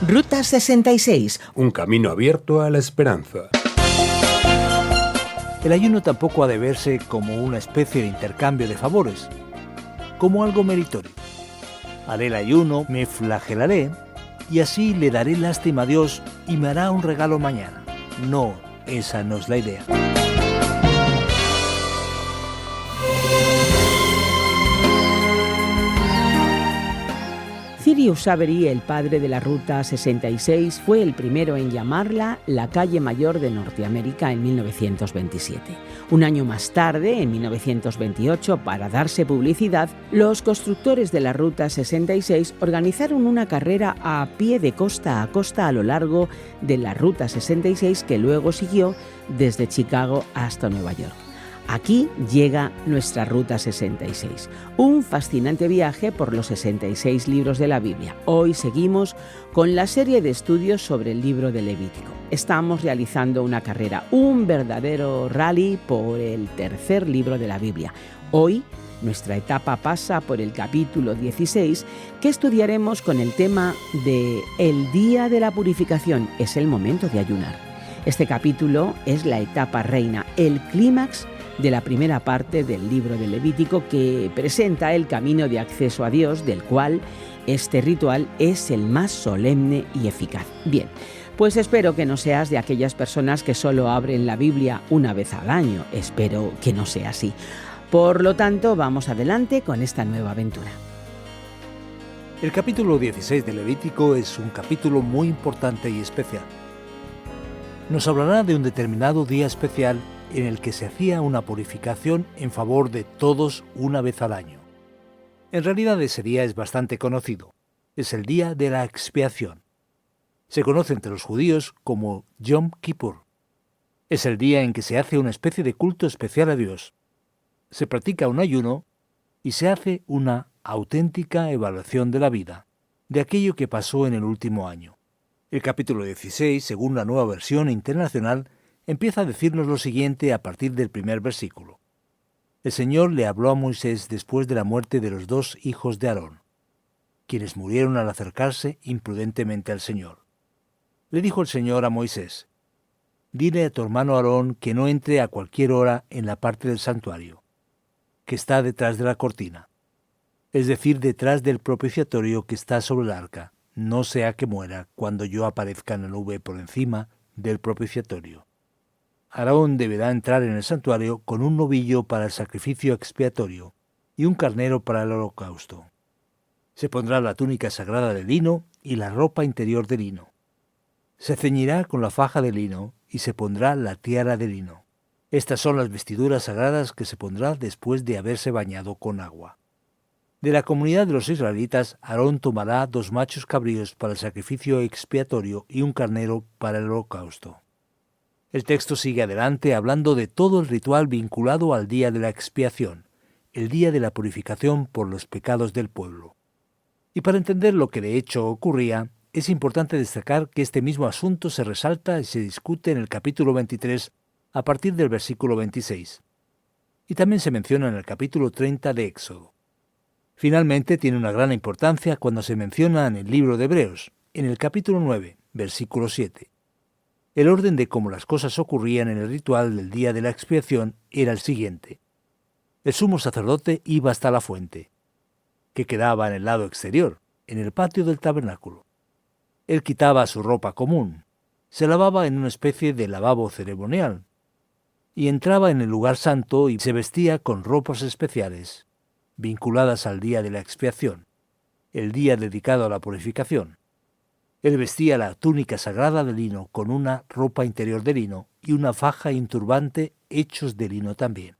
Ruta 66. Un camino abierto a la esperanza. El ayuno tampoco ha de verse como una especie de intercambio de favores, como algo meritorio. Haré el ayuno, me flagelaré, y así le daré lástima a Dios y me hará un regalo mañana. No, esa no es la idea. Cyrus Avery, el padre de la Ruta 66, fue el primero en llamarla la calle mayor de Norteamérica en 1927. Un año más tarde, en 1928, para darse publicidad, los constructores de la Ruta 66 organizaron una carrera a pie de costa a costa a lo largo de la Ruta 66 que luego siguió desde Chicago hasta Nueva York. Aquí llega nuestra Ruta 66, un fascinante viaje por los 66 libros de la Biblia. Hoy seguimos con la serie de estudios sobre el libro de Levítico. Estamos realizando una carrera, un verdadero rally por el tercer libro de la Biblia. Hoy nuestra etapa pasa por el capítulo 16, que estudiaremos con el tema de El día de la purificación. Es el momento de ayunar. Este capítulo es la etapa reina, el clímax de la primera parte del libro de Levítico, que presenta el camino de acceso a Dios, del cual este ritual es el más solemne y eficaz. Bien, pues espero que no seas de aquellas personas que solo abren la Biblia una vez al año. Espero que no sea así. Por lo tanto, vamos adelante con esta nueva aventura. El capítulo 16 de Levítico es un capítulo muy importante y especial. Nos hablará de un determinado día especial en el que se hacía una purificación en favor de todos una vez al año. En realidad ese día es bastante conocido. Es el día de la expiación. Se conoce entre los judíos como Yom Kippur. Es el día en que se hace una especie de culto especial a Dios. Se practica un ayuno y se hace una auténtica evaluación de la vida, de aquello que pasó en el último año. El capítulo 16, según la Nueva Versión Internacional, empieza a decirnos lo siguiente a partir del primer versículo. El Señor le habló a Moisés después de la muerte de los dos hijos de Aarón, quienes murieron al acercarse imprudentemente al Señor. Le dijo el Señor a Moisés: «Dile a tu hermano Aarón que no entre a cualquier hora en la parte del santuario, que está detrás de la cortina, es decir, detrás del propiciatorio que está sobre el arca, no sea que muera cuando yo aparezca en la nube por encima del propiciatorio». Aarón deberá entrar en el santuario con un novillo para el sacrificio expiatorio y un carnero para el holocausto. Se pondrá la túnica sagrada de lino y la ropa interior de lino. Se ceñirá con la faja de lino y se pondrá la tiara de lino. Estas son las vestiduras sagradas que se pondrá después de haberse bañado con agua. De la comunidad de los israelitas, Aarón tomará 2 machos cabríos para el sacrificio expiatorio y un carnero para el holocausto. El texto sigue adelante hablando de todo el ritual vinculado al día de la expiación, el día de la purificación por los pecados del pueblo. Y para entender lo que de hecho ocurría, es importante destacar que este mismo asunto se resalta y se discute en el capítulo 23 a partir del versículo 26. Y también se menciona en el capítulo 30 de Éxodo. Finalmente tiene una gran importancia cuando se menciona en el libro de Hebreos, en el capítulo 9, versículo 7. El orden de cómo las cosas ocurrían en el ritual del día de la expiación era el siguiente. El sumo sacerdote iba hasta la fuente, que quedaba en el lado exterior, en el patio del tabernáculo. Él quitaba su ropa común, se lavaba en una especie de lavabo ceremonial, y entraba en el lugar santo y se vestía con ropas especiales, vinculadas al día de la expiación, el día dedicado a la purificación. Él vestía la túnica sagrada de lino con una ropa interior de lino y una faja y un turbante hechos de lino también.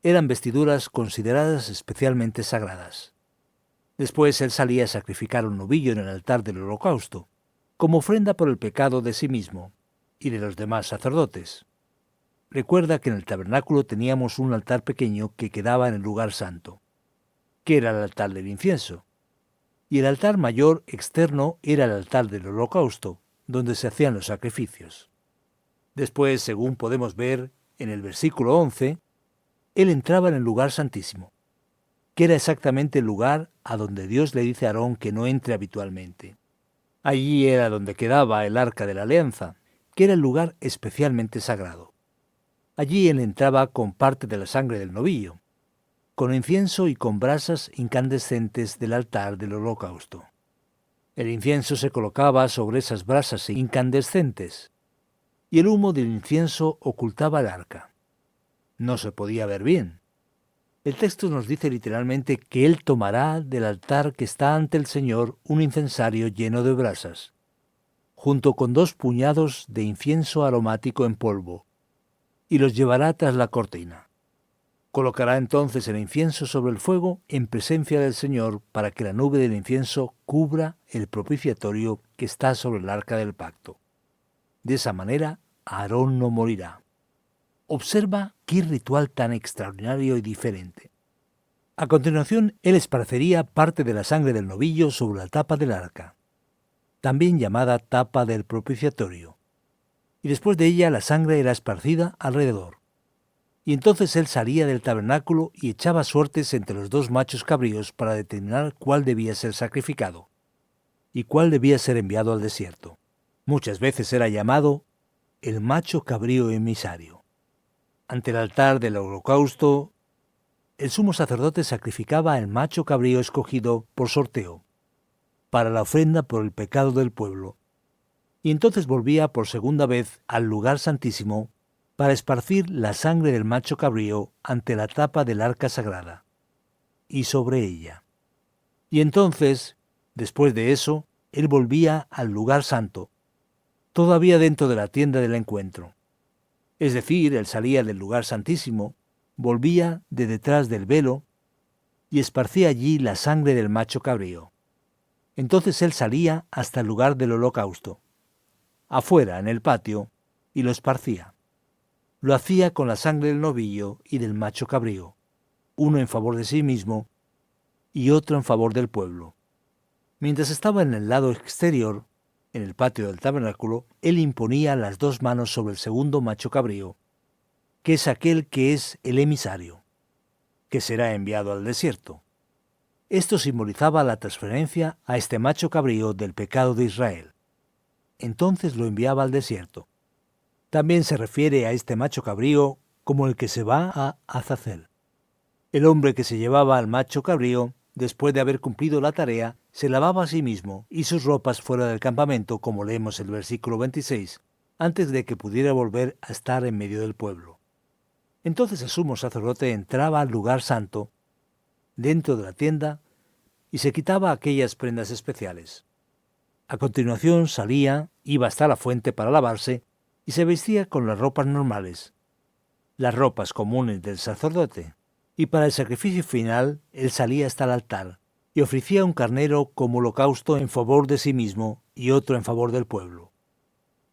Eran vestiduras consideradas especialmente sagradas. Después él salía a sacrificar un novillo en el altar del holocausto, como ofrenda por el pecado de sí mismo y de los demás sacerdotes. Recuerda que en el tabernáculo teníamos un altar pequeño que quedaba en el lugar santo, que era el altar del incienso. Y el altar mayor externo era el altar del holocausto, donde se hacían los sacrificios. Después, según podemos ver en el versículo 11, él entraba en el lugar santísimo, que era exactamente el lugar a donde Dios le dice a Aarón que no entre habitualmente. Allí era donde quedaba el Arca de la Alianza, que era el lugar especialmente sagrado. Allí él entraba con parte de la sangre del novillo, con incienso y con brasas incandescentes del altar del holocausto. El incienso se colocaba sobre esas brasas incandescentes, y el humo del incienso ocultaba el arca. No se podía ver bien. El texto nos dice literalmente que él tomará del altar que está ante el Señor un incensario lleno de brasas, junto con 2 puñados de incienso aromático en polvo, y los llevará tras la cortina. Colocará entonces el incienso sobre el fuego en presencia del Señor para que la nube del incienso cubra el propiciatorio que está sobre el arca del pacto. De esa manera, Aarón no morirá. Observa qué ritual tan extraordinario y diferente. A continuación, él esparcería parte de la sangre del novillo sobre la tapa del arca, también llamada tapa del propiciatorio, y después de ella la sangre era esparcida alrededor. Y entonces él salía del tabernáculo y echaba suertes entre los 2 machos cabríos para determinar cuál debía ser sacrificado y cuál debía ser enviado al desierto. Muchas veces era llamado el macho cabrío emisario. Ante el altar del holocausto, el sumo sacerdote sacrificaba al macho cabrío escogido por sorteo para la ofrenda por el pecado del pueblo, y entonces volvía por segunda vez al lugar santísimo para esparcir la sangre del macho cabrío ante la tapa del arca sagrada y sobre ella. Y entonces, después de eso, él volvía al lugar santo, todavía dentro de la tienda del encuentro. Es decir, él salía del lugar santísimo, volvía de detrás del velo y esparcía allí la sangre del macho cabrío. Entonces él salía hasta el lugar del holocausto, afuera en el patio, y lo esparcía. Lo hacía con la sangre del novillo y del macho cabrío, uno en favor de sí mismo y otro en favor del pueblo. Mientras estaba en el lado exterior, en el patio del tabernáculo, él imponía las 2 manos sobre el segundo macho cabrío, que es aquel que es el emisario, que será enviado al desierto. Esto simbolizaba la transferencia a este macho cabrío del pecado de Israel. Entonces lo enviaba al desierto. También se refiere a este macho cabrío como el que se va a Azazel. El hombre que se llevaba al macho cabrío, después de haber cumplido la tarea, se lavaba a sí mismo y sus ropas fuera del campamento, como leemos en el versículo 26, antes de que pudiera volver a estar en medio del pueblo. Entonces el sumo sacerdote entraba al lugar santo, dentro de la tienda, y se quitaba aquellas prendas especiales. A continuación salía, iba hasta la fuente para lavarse, y se vestía con las ropas normales, las ropas comunes del sacerdote, y para el sacrificio final él salía hasta el altar, y ofrecía un carnero como holocausto en favor de sí mismo y otro en favor del pueblo.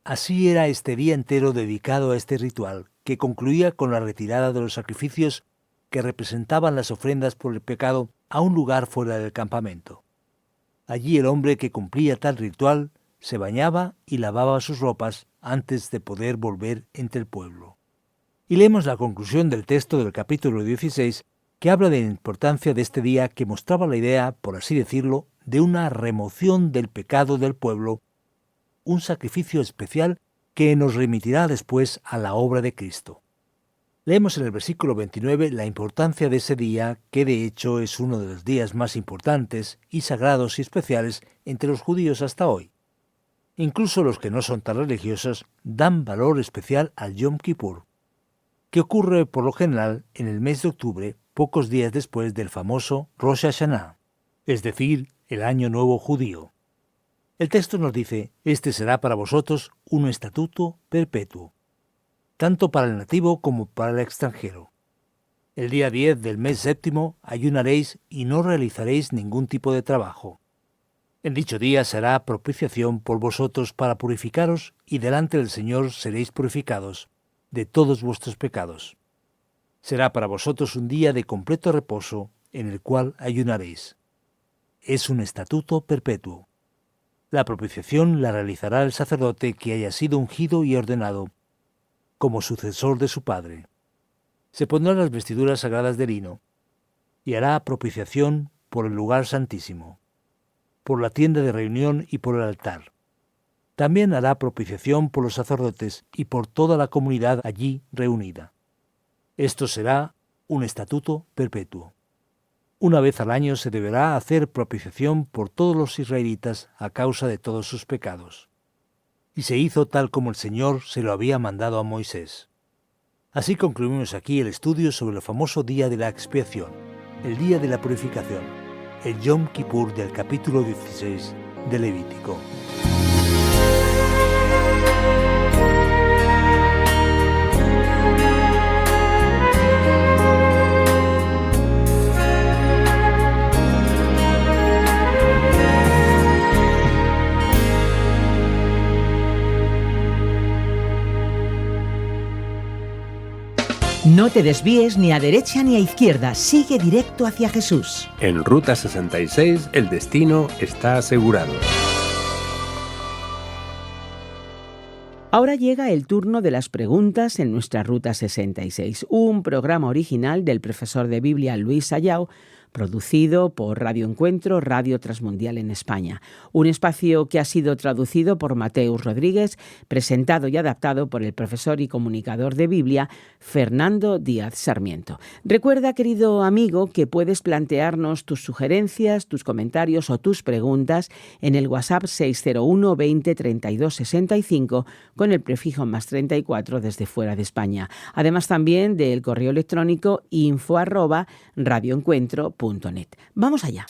Así era este día entero dedicado a este ritual, que concluía con la retirada de los sacrificios que representaban las ofrendas por el pecado a un lugar fuera del campamento. Allí el hombre que cumplía tal ritual se bañaba y lavaba sus ropas antes de poder volver entre el pueblo. Y leemos la conclusión del texto del capítulo 16, que habla de la importancia de este día, que mostraba la idea, por así decirlo, de una remoción del pecado del pueblo, un sacrificio especial que nos remitirá después a la obra de Cristo. Leemos en el versículo 29 la importancia de ese día, que de hecho es uno de los días más importantes y sagrados y especiales entre los judíos hasta hoy. Incluso los que no son tan religiosos dan valor especial al Yom Kippur, que ocurre por lo general en el mes de octubre, pocos días después del famoso Rosh Hashanah, es decir, el Año Nuevo Judío. El texto nos dice: «Este será para vosotros un estatuto perpetuo, tanto para el nativo como para el extranjero. El día 10 del mes séptimo ayunaréis y no realizaréis ningún tipo de trabajo. En dicho día será propiciación por vosotros para purificaros, y delante del Señor seréis purificados de todos vuestros pecados. Será para vosotros un día de completo reposo en el cual ayunaréis. Es un estatuto perpetuo. La propiciación la realizará el sacerdote que haya sido ungido y ordenado como sucesor de su padre. Se pondrán las vestiduras sagradas de lino y hará propiciación por el lugar santísimo. por la tienda de reunión y por el altar. También hará propiciación por los sacerdotes y por toda la comunidad allí reunida. Esto será un estatuto perpetuo. Una vez al año se deberá hacer propiciación por todos los israelitas a causa de todos sus pecados. Y se hizo tal como el Señor se lo había mandado a Moisés. Así concluimos aquí el estudio sobre el famoso día de la expiación, el día de la purificación, el Yom Kippur del capítulo 16 de Levítico. No te desvíes ni a derecha ni a izquierda, sigue directo hacia Jesús. En Ruta 66 el destino está asegurado. Ahora llega el turno de las preguntas en nuestra Ruta 66, un programa original del profesor de Biblia Luis Ayau, producido por Radio Encuentro, Radio Transmundial en España. Un espacio que ha sido traducido por Mateus Rodríguez, presentado y adaptado por el profesor y comunicador de Biblia, Fernando Díaz Sarmiento. Recuerda, querido amigo, que puedes plantearnos tus sugerencias, tus comentarios o tus preguntas en el WhatsApp 601 20 32 65 con el prefijo +34 desde fuera de España. Además también del correo electrónico info@radioencuentro.net. Vamos allá.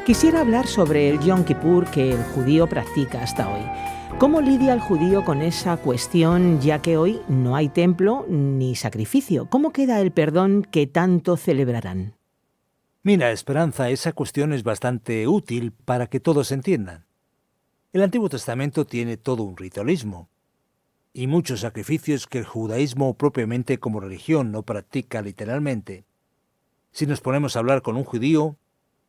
Quisiera hablar sobre el Yom Kippur que el judío practica hasta hoy. ¿Cómo lidia el judío con esa cuestión, ya que hoy no hay templo ni sacrificio? ¿Cómo queda el perdón que tanto celebrarán? Mira, Esperanza, esa cuestión es bastante útil para que todos entiendan. El Antiguo Testamento tiene todo un ritualismo y muchos sacrificios que el judaísmo propiamente como religión no practica literalmente. Si nos ponemos a hablar con un judío,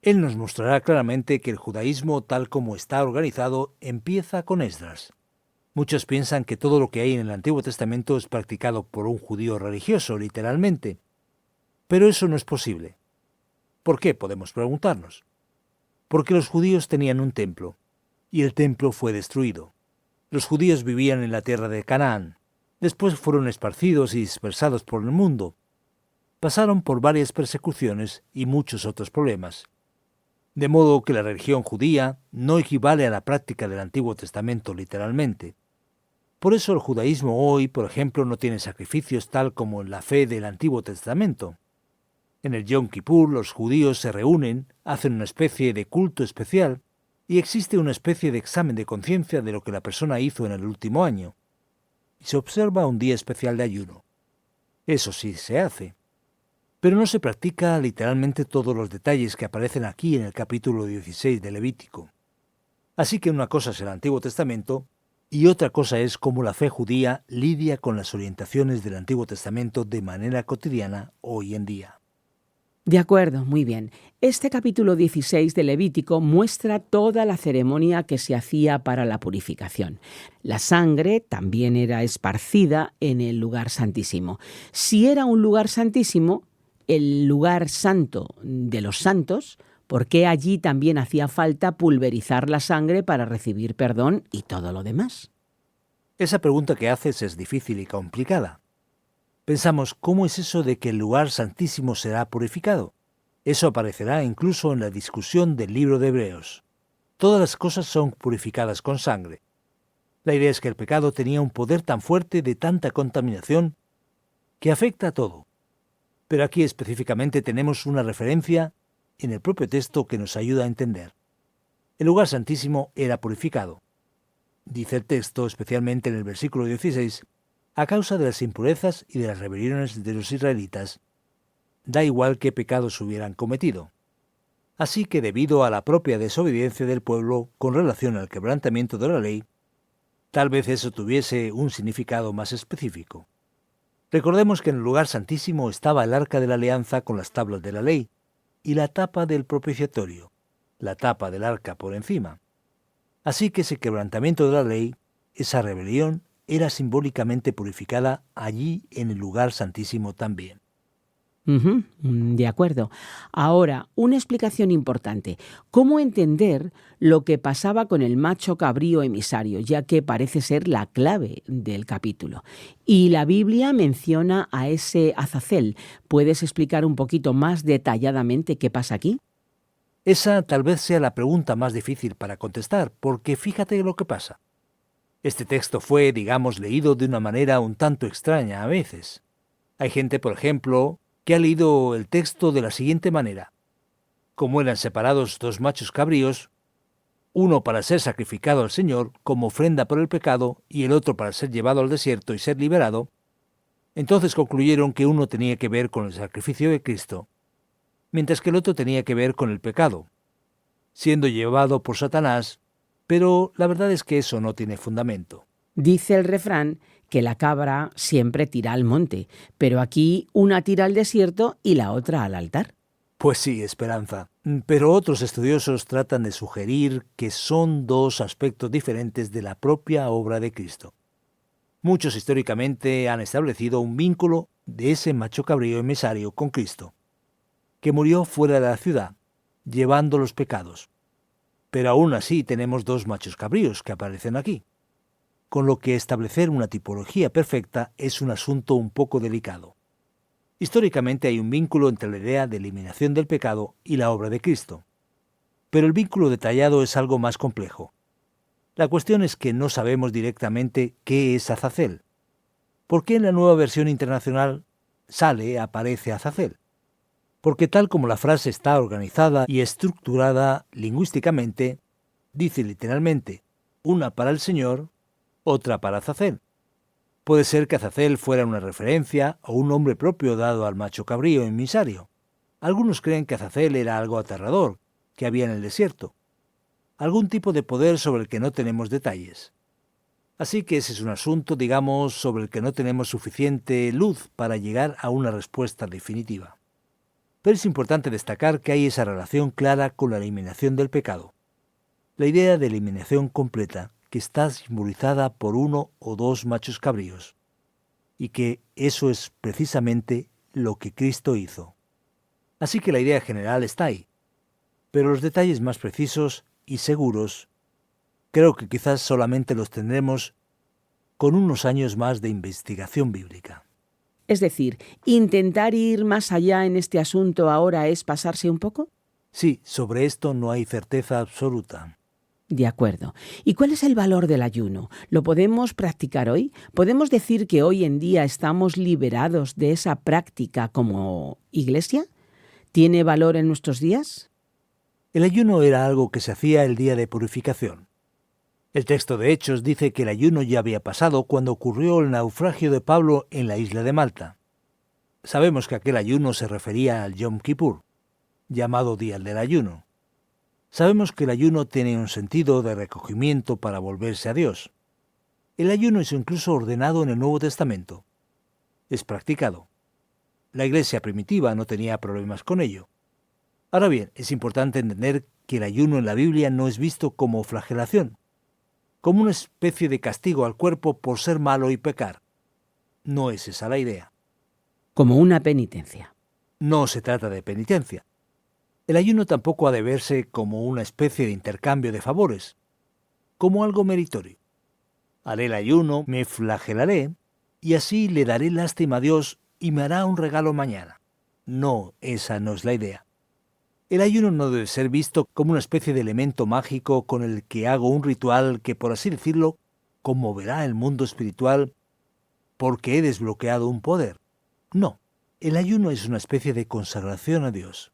él nos mostrará claramente que el judaísmo tal como está organizado empieza con Esdras. Muchos piensan que todo lo que hay en el Antiguo Testamento es practicado por un judío religioso, literalmente. Pero eso no es posible. ¿Por qué? Podemos preguntarnos. Porque los judíos tenían un templo, y el templo fue destruido. Los judíos vivían en la tierra de Canaán. Después fueron esparcidos y dispersados por el mundo. Pasaron por varias persecuciones y muchos otros problemas. De modo que la religión judía no equivale a la práctica del Antiguo Testamento literalmente. Por eso el judaísmo hoy, por ejemplo, no tiene sacrificios tal como en la fe del Antiguo Testamento. En el Yom Kippur los judíos se reúnen, hacen una especie de culto especial, y existe una especie de examen de conciencia de lo que la persona hizo en el último año. Y se observa un día especial de ayuno. Eso sí se hace. Pero no se practica literalmente todos los detalles que aparecen aquí en el capítulo 16 de Levítico. Así que una cosa es el Antiguo Testamento y otra cosa es cómo la fe judía lidia con las orientaciones del Antiguo Testamento de manera cotidiana hoy en día. De acuerdo, muy bien. Este capítulo 16 de Levítico muestra toda la ceremonia que se hacía para la purificación. La sangre también era esparcida en el lugar santísimo. Si era un lugar santísimo, el lugar santo de los santos, ¿por qué allí también hacía falta pulverizar la sangre para recibir perdón y todo lo demás? Esa pregunta que haces es difícil y complicada. Pensamos, ¿cómo es eso de que el lugar santísimo será purificado? Eso aparecerá incluso en la discusión del libro de Hebreos. Todas las cosas son purificadas con sangre. La idea es que el pecado tenía un poder tan fuerte de tanta contaminación que afecta a todo. Pero aquí específicamente tenemos una referencia en el propio texto que nos ayuda a entender. El lugar santísimo era purificado. Dice el texto, especialmente en el versículo 16, a causa de las impurezas y de las rebeliones de los israelitas, da igual qué pecados hubieran cometido. Así que debido a la propia desobediencia del pueblo con relación al quebrantamiento de la ley, tal vez eso tuviese un significado más específico. Recordemos que en el lugar santísimo estaba el arca de la alianza con las tablas de la ley y la tapa del propiciatorio, la tapa del arca por encima. Así que ese quebrantamiento de la ley, esa rebelión, era simbólicamente purificada allí en el lugar santísimo también. De acuerdo. Ahora, una explicación importante. ¿Cómo entender lo que pasaba con el macho cabrío emisario, ya que parece ser la clave del capítulo? Y la Biblia menciona a ese Azazel. ¿Puedes explicar un poquito más detalladamente qué pasa aquí? Esa tal vez sea la pregunta más difícil para contestar, porque fíjate lo que pasa. Este texto fue, digamos, leído de una manera un tanto extraña a veces. Hay gente, por ejemplo, que ha leído el texto de la siguiente manera. Como eran separados dos machos cabríos, uno para ser sacrificado al Señor como ofrenda por el pecado y el otro para ser llevado al desierto y ser liberado, entonces concluyeron que uno tenía que ver con el sacrificio de Cristo, mientras que el otro tenía que ver con el pecado, siendo llevado por Satanás, pero la verdad es que eso no tiene fundamento. Dice el refrán que la cabra siempre tira al monte, pero aquí una tira al desierto y la otra al altar. Pues sí, Esperanza, pero otros estudiosos tratan de sugerir que son dos aspectos diferentes de la propia obra de Cristo. Muchos históricamente han establecido un vínculo de ese macho cabrío emisario con Cristo, que murió fuera de la ciudad, llevando los pecados. Pero aún así tenemos dos machos cabríos que aparecen aquí, con lo que establecer una tipología perfecta es un asunto un poco delicado. Históricamente hay un vínculo entre la idea de eliminación del pecado y la obra de Cristo, pero el vínculo detallado es algo más complejo. La cuestión es que no sabemos directamente qué es Azazel. ¿Por qué en la nueva versión internacional aparece Azazel? Porque tal como la frase está organizada y estructurada lingüísticamente, dice literalmente, una para el Señor, otra para Azazel. Puede ser que Azazel fuera una referencia o un nombre propio dado al macho cabrío emisario. Algunos creen que Azazel era algo aterrador que había en el desierto, algún tipo de poder sobre el que no tenemos detalles. Así que ese es un asunto, digamos, sobre el que no tenemos suficiente luz para llegar a una respuesta definitiva. Pero es importante destacar que hay esa relación clara con la eliminación del pecado. La idea de eliminación completa que está simbolizada por uno o dos machos cabríos, y que eso es precisamente lo que Cristo hizo. Así que la idea general está ahí, pero los detalles más precisos y seguros creo que quizás solamente los tendremos con unos años más de investigación bíblica. Es decir, ¿intentar ir más allá en este asunto ahora es pasarse un poco? Sí, sobre esto no hay certeza absoluta. De acuerdo. ¿Y cuál es el valor del ayuno? ¿Lo podemos practicar hoy? ¿Podemos decir que hoy en día estamos liberados de esa práctica como iglesia? ¿Tiene valor en nuestros días? El ayuno era algo que se hacía el día de purificación. El texto de Hechos dice que el ayuno ya había pasado cuando ocurrió el naufragio de Pablo en la isla de Malta. Sabemos que aquel ayuno se refería al Yom Kippur, llamado Día del Ayuno. Sabemos que el ayuno tiene un sentido de recogimiento para volverse a Dios. El ayuno es incluso ordenado en el Nuevo Testamento. Es practicado. La iglesia primitiva no tenía problemas con ello. Ahora bien, es importante entender que el ayuno en la Biblia no es visto como flagelación, como una especie de castigo al cuerpo por ser malo y pecar. No es esa la idea. Como una penitencia. No se trata de penitencia. El ayuno tampoco ha de verse como una especie de intercambio de favores, como algo meritorio. Haré el ayuno, me flagelaré, y así le daré lástima a Dios y me hará un regalo mañana. No, esa no es la idea. El ayuno no debe ser visto como una especie de elemento mágico con el que hago un ritual que, por así decirlo, conmoverá el mundo espiritual porque he desbloqueado un poder. No, el ayuno es una especie de consagración a Dios.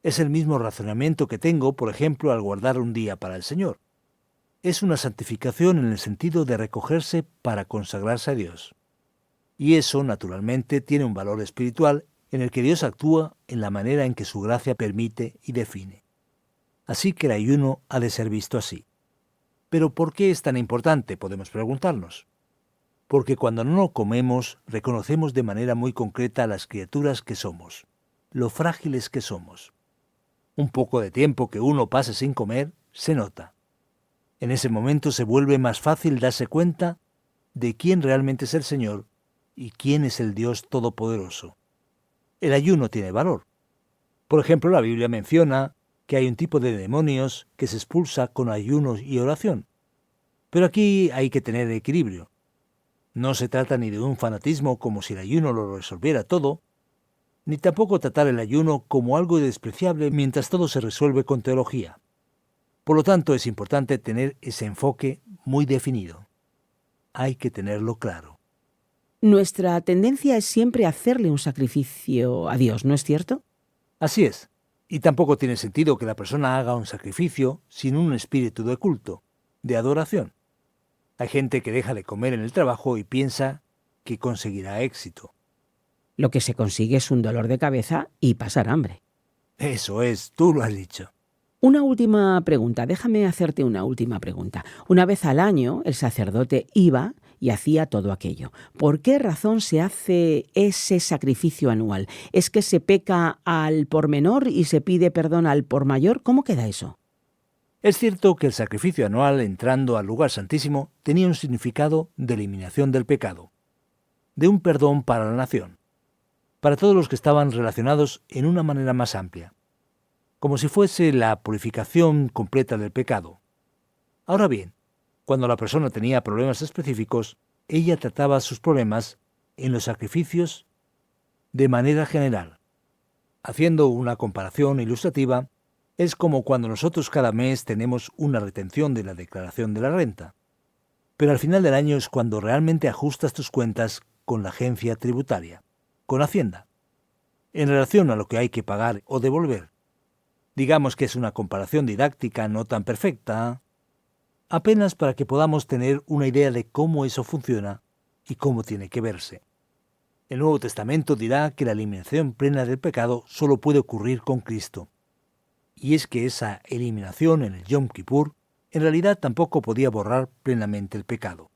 Es el mismo razonamiento que tengo, por ejemplo, al guardar un día para el Señor. Es una santificación en el sentido de recogerse para consagrarse a Dios. Y eso, naturalmente, tiene un valor espiritual en el que Dios actúa en la manera en que su gracia permite y define. Así que el ayuno ha de ser visto así. ¿Pero por qué es tan importante?, podemos preguntarnos. Porque cuando no comemos, reconocemos de manera muy concreta a las criaturas que somos, lo frágiles que somos. Un poco de tiempo que uno pase sin comer, se nota. En ese momento se vuelve más fácil darse cuenta de quién realmente es el Señor y quién es el Dios Todopoderoso. El ayuno tiene valor. Por ejemplo, la Biblia menciona que hay un tipo de demonios que se expulsa con ayunos y oración. Pero aquí hay que tener equilibrio. No se trata ni de un fanatismo como si el ayuno lo resolviera todo, ni tampoco tratar el ayuno como algo despreciable mientras todo se resuelve con teología. Por lo tanto, es importante tener ese enfoque muy definido. Hay que tenerlo claro. Nuestra tendencia es siempre hacerle un sacrificio a Dios, ¿no es cierto? Así es. Y tampoco tiene sentido que la persona haga un sacrificio sin un espíritu de culto, de adoración. Hay gente que deja de comer en el trabajo y piensa que conseguirá éxito. Lo que se consigue es un dolor de cabeza y pasar hambre. Eso es, tú lo has dicho. Una última pregunta, déjame hacerte una última pregunta. Una vez al año el sacerdote iba y hacía todo aquello. ¿Por qué razón se hace ese sacrificio anual? ¿Es que se peca al por menor y se pide perdón al por mayor? ¿Cómo queda eso? Es cierto que el sacrificio anual entrando al lugar santísimo tenía un significado de eliminación del pecado, de un perdón para la nación, para todos los que estaban relacionados en una manera más amplia, como si fuese la purificación completa del pecado. Ahora bien, cuando la persona tenía problemas específicos, ella trataba sus problemas en los sacrificios de manera general. Haciendo una comparación ilustrativa, es como cuando nosotros cada mes tenemos una retención de la declaración de la renta. Pero al final del año es cuando realmente ajustas tus cuentas con la agencia tributaria, con Hacienda, en relación a lo que hay que pagar o devolver. Digamos que es una comparación didáctica no tan perfecta, apenas para que podamos tener una idea de cómo eso funciona y cómo tiene que verse. El Nuevo Testamento dirá que la eliminación plena del pecado solo puede ocurrir con Cristo. Y es que esa eliminación en el Yom Kippur en realidad tampoco podía borrar plenamente el pecado.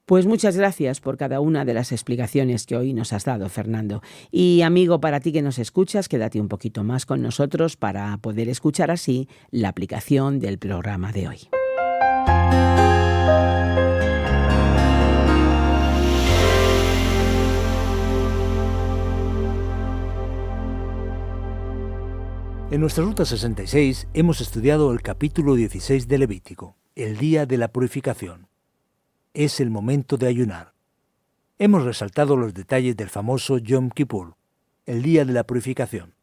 Pues muchas gracias por cada una de las explicaciones que hoy nos has dado, Fernando. Y amigo, para ti que nos escuchas, quédate un poquito más con nosotros para poder escuchar así la aplicación del programa de hoy. En nuestra Ruta 66 hemos estudiado el capítulo 16 de Levítico, el día de la purificación. Es el momento de ayunar. Hemos resaltado los detalles del famoso Yom Kippur, el día de la purificación.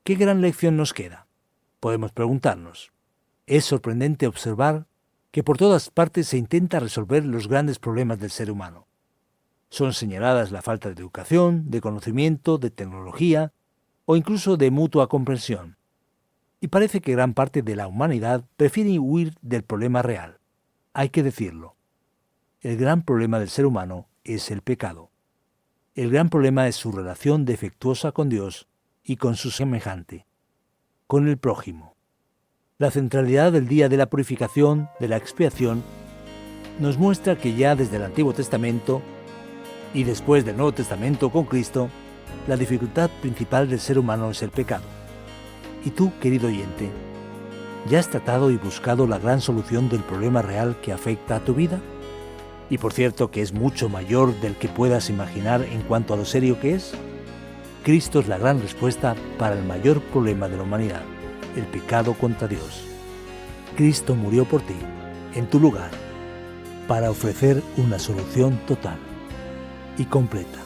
¿Qué gran lección nos queda? Podemos preguntarnos. Es sorprendente observar que por todas partes se intenta resolver los grandes problemas del ser humano. Son señaladas la falta de educación, de conocimiento, de tecnología o incluso de mutua comprensión. Y parece que gran parte de la humanidad prefiere huir del problema real. Hay que decirlo. El gran problema del ser humano es el pecado. El gran problema es su relación defectuosa con Dios y con su semejante, con el prójimo. La centralidad del día de la purificación, de la expiación, nos muestra que ya desde el Antiguo Testamento y después del Nuevo Testamento con Cristo, la dificultad principal del ser humano es el pecado. Y tú, querido oyente, ¿ya has tratado y buscado la gran solución del problema real que afecta a tu vida? Y por cierto que es mucho mayor del que puedas imaginar en cuanto a lo serio que es. Cristo es la gran respuesta para el mayor problema de la humanidad, el pecado contra Dios. Cristo murió por ti, en tu lugar, para ofrecer una solución total y completa.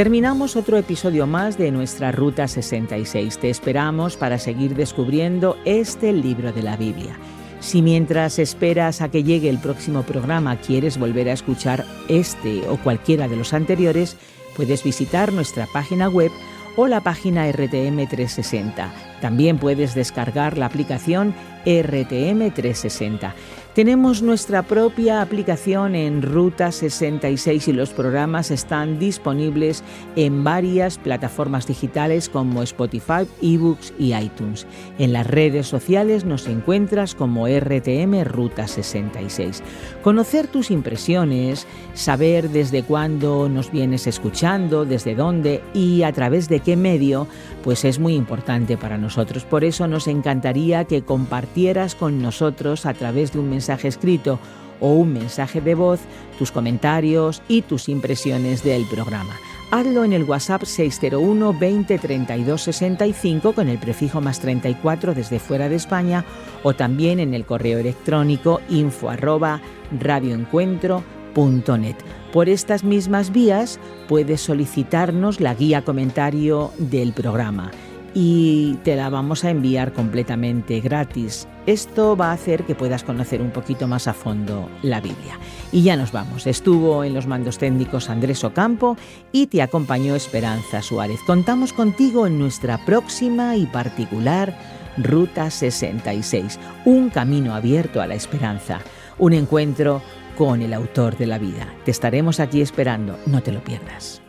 Terminamos otro episodio más de nuestra Ruta 66. Te esperamos para seguir descubriendo este libro de la Biblia. Si mientras esperas a que llegue el próximo programa quieres volver a escuchar este o cualquiera de los anteriores, puedes visitar nuestra página web o la página RTM 360. También puedes descargar la aplicación RTM 360. Tenemos nuestra propia aplicación en Ruta 66 y los programas están disponibles en varias plataformas digitales como Spotify, eBooks y iTunes. En las redes sociales nos encuentras como RTM Ruta 66. Conocer tus impresiones, saber desde cuándo nos vienes escuchando, desde dónde y a través de qué medio, pues es muy importante para nosotros. Por eso nos encantaría que compartieras con nosotros a través de un mensaje escrito o un mensaje de voz tus comentarios y tus impresiones del programa. Hazlo en el WhatsApp 601 20 32 65 con el prefijo +34 desde fuera de España, o también en el correo electrónico info@radioencuentro.net. Por estas mismas vías puedes solicitarnos la guía comentario del programa y te la vamos a enviar completamente gratis. Esto va a hacer que puedas conocer un poquito más a fondo la Biblia. Y ya nos vamos. Estuvo en los mandos técnicos Andrés Ocampo y te acompañó Esperanza Suárez. Contamos contigo en nuestra próxima y particular Ruta 66, un camino abierto a la esperanza, un encuentro con el autor de la vida. Te estaremos aquí esperando, no te lo pierdas.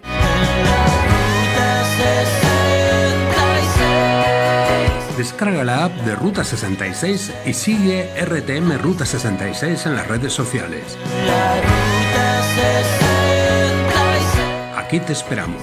Descarga la app de Ruta 66 y sigue RTM Ruta 66 en las redes sociales. Aquí te esperamos.